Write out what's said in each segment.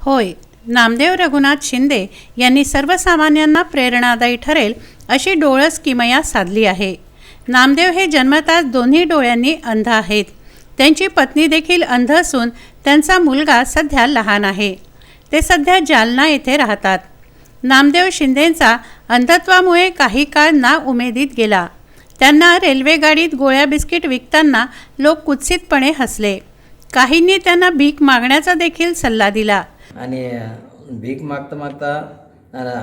होय, नामदेव रघुनाथ शिंदे यांनी सर्वसामान्यांना प्रेरणादायी ठरेल अशी डोळस किमया साधली आहे. नामदेव हे जन्मताच दोन्ही डोळ्यांनी अंध आहेत. त्यांची पत्नी देखील अंध असून त्यांचा मुलगा सध्या लहान आहे. ते सध्या जालना येथे राहतात. नामदेव शिंदेंचा अंधत्वामुळे काही काळ नाउमेदीत गेला. त्यांना रेल्वे गाडीत गोळ्या बिस्किट विकताना लोक कुत्सितपणे हसले. काहींनी त्यांना भीक मागण्याचा देखील सल्ला दिला. आणि भीक मागता मागता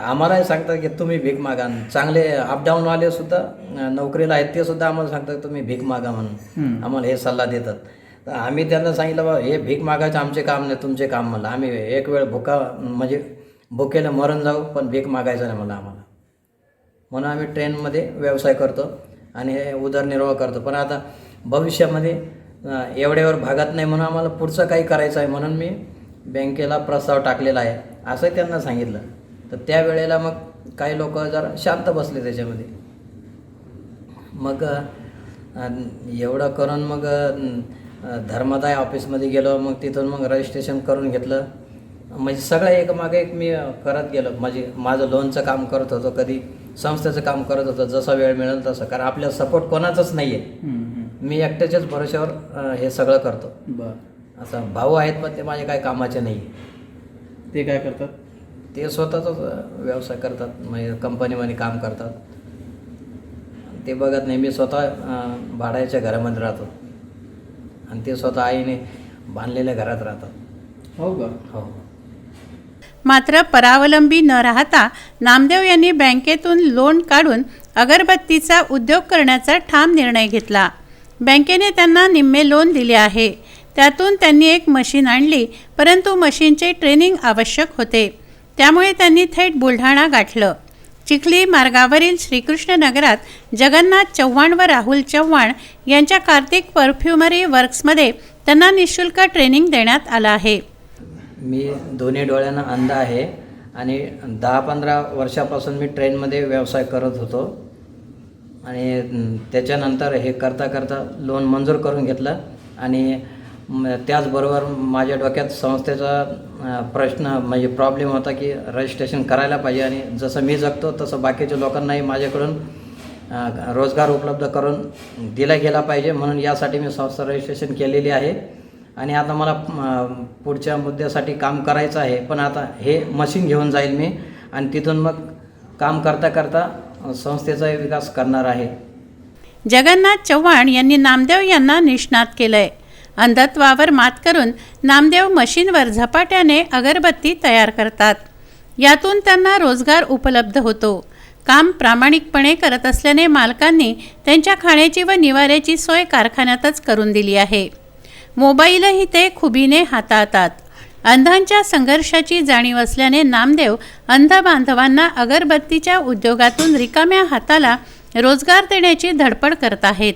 आम्हालाही सांगतात की तुम्ही भीक मागा. चांगले अपडाऊनवाले सुद्धा नोकरीला आहेत ते सुद्धा आम्हाला सांगतात तुम्ही भीक मागा म्हणून आम्हाला हे सल्ला देतात. तर आम्ही त्यांना सांगितलं बा हे भीक मागायचं आमचे काम नाही तुमचे काम म्हणलं. आम्ही एक वेळ म्हणजे भुकेला मरण जाऊ पण भीक मागायचं नाही म्हणलं आम्हाला. म्हणून आम्ही ट्रेनमध्ये व्यवसाय करतो आणि हे उदरनिर्वाह करतो. पण आता भविष्यामध्ये एवढ्यावर भागत नाही म्हणून आम्हाला पुढचं काही करायचं आहे म्हणून मी बँकेला प्रस्ताव टाकलेला आहे असं त्यांना सांगितलं. तर त्यावेळेला मग काही लोक जरा शांत बसले त्याच्यामध्ये. मग एवढं करून मग धर्मदाय ऑफिसमध्ये गेलो. मग तिथून मग रजिस्ट्रेशन करून घेतलं. म्हणजे सगळं एकमागे एक मी करत गेलो. म्हणजे माझं लोनचं काम करत होतो, कधी संस्थेचं काम करत होतो, जसा वेळ मिळेल तसं. कारण आपल्याला सपोर्ट कोणाचाच नाही आहे. मी एकट्याच्याच भरोश्यावर हे सगळं करतो. असं भाऊ आहेत पण ते माझे काही कामाचे नाही. ते काय करतात? ते स्वतःचाच व्यवसाय करतात. म्हणजे कंपनीमध्ये काम करतात. ते बघत नाही. मी स्वतः भाड्याच्या घरामध्ये राहतो आणि ते स्वतः आईने बांधलेल्या घरात राहतात. हो का? हो. मात्र परावलंबी न राहता नामदेव यांनी बँकेतून लोन काढून अगरबत्तीचा उद्योग करण्याचा ठाम निर्णय घेतला. बँकेने त्यांना निम्मे लोन दिले आहे. त्यातून त्यांनी एक मशीन आणली, परंतु मशीनचे ट्रेनिंग आवश्यक होते. त्यामुळे त्यांनी थेट बुलढाणा गाठलं. चिखली मार्गावरील श्रीकृष्ण नगरात जगन्नाथ चव्हाण व राहुल चव्हाण यांच्या कार्तिक परफ्युमरी वर्क्समध्ये त्यांना निःशुल्क ट्रेनिंग देण्यात आलं आहे. मी दोन्ही डोळ्यांना अंध आहे आणि 10-15 वर्षापासून मी ट्रेनमध्ये व्यवसाय करत होतो. आणि त्याच्यानंतर हे करता करता लोन मंजूर करून घेतलं. आणि त्याचबरोबर माझ्या डोक्यात संस्थेचा प्रश्न म्हणजे प्रॉब्लेम होता की रजिस्ट्रेशन करायला पाहिजे आणि जसं मी जगतो तसं बाकीच्या लोकांनाही माझ्याकडून रोजगार उपलब्ध करून दिला गेला पाहिजे. म्हणून यासाठी मी संस्था रजिस्ट्रेशन केलेली आहे. आणि आता मला पुढच्या मुद्द्यासाठी काम करायचं आहे. पण आता हे मशीन घेऊन जाईल मी आणि तिथून मग काम करता करता संस्थेचा विकास करणार आहे. जगन्नाथ चव्हाण यांनी नामदेव यांना निष्णात केलंय. अंधत्वावर मात करून नामदेव मशीनवर झपाट्याने अगरबत्ती तयार करतात. यातून त्यांना रोजगार उपलब्ध होतो. काम प्रामाणिकपणे करत असल्याने मालकांनी त्यांच्या खाण्याची व निवाऱ्याची सोय कारखान्यातच करून दिली आहे. मोबाईलही ते खुबीने हाताळतात. अंधांच्या संघर्षाची जाणीव असल्याने नामदेव अंध बांधवांना अगरबत्तीच्या उद्योगातून रिकाम्या हाताला रोजगार देण्याची धडपड करत आहेत.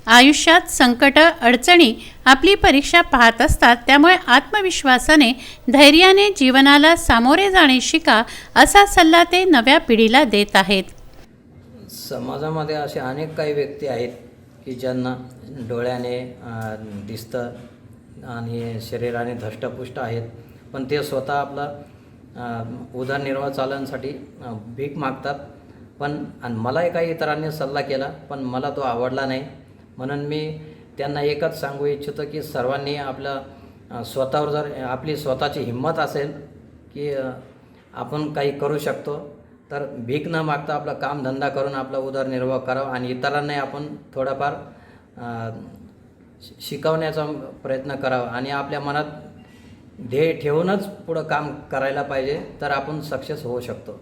आयुष्यात संकट अडचणी आपली परीक्षा पाहत असतात. त्यामुळे आत्मविश्वासाने धैर्याने जीवनाला सामोरे जाणे शिका असा सल्ला ते नव्या पिढीला देत आहेत. समाजामध्ये असे अनेक काही व्यक्ती आहेत की ज्यांना डोळ्याने दिसतं आणि शरीराने धष्टपुष्ट आहेत. पण ते स्वतः आपला उदरनिर्वाह चालवण्यासाठी भीक मागतात. पण आणि मलाही काही इतरांनी सल्ला केला पण मला तो आवडला नाही. म्हणून मी त्यांना एकच सांगू इच्छितो की सर्वांनी आपल्या स्वतःवर जर आपली स्वतःची हिंमत असेल की आपण काही करू शकतो तर भीक न मागता आपलं कामधंदा करून आपला उदरनिर्वाह करावा आणि इतरांनाही आपण थोडाफार शिकवण्याचा प्रयत्न करावा आणि आपल्या मनात ध्येय ठेवूनच पुढं काम करायला पाहिजे तर आपण सक्सेस होऊ शकतो.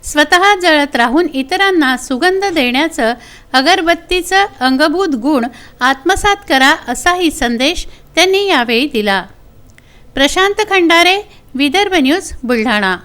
स्वतः जळत राहून इतरांना सुगंध देण्याचं अगरबत्तीचं अंगभूत गुण आत्मसात करा असाही संदेश त्यांनी यावेळी दिला. प्रशांत खंडारे, विदर्भ न्यूज, बुलढाणा.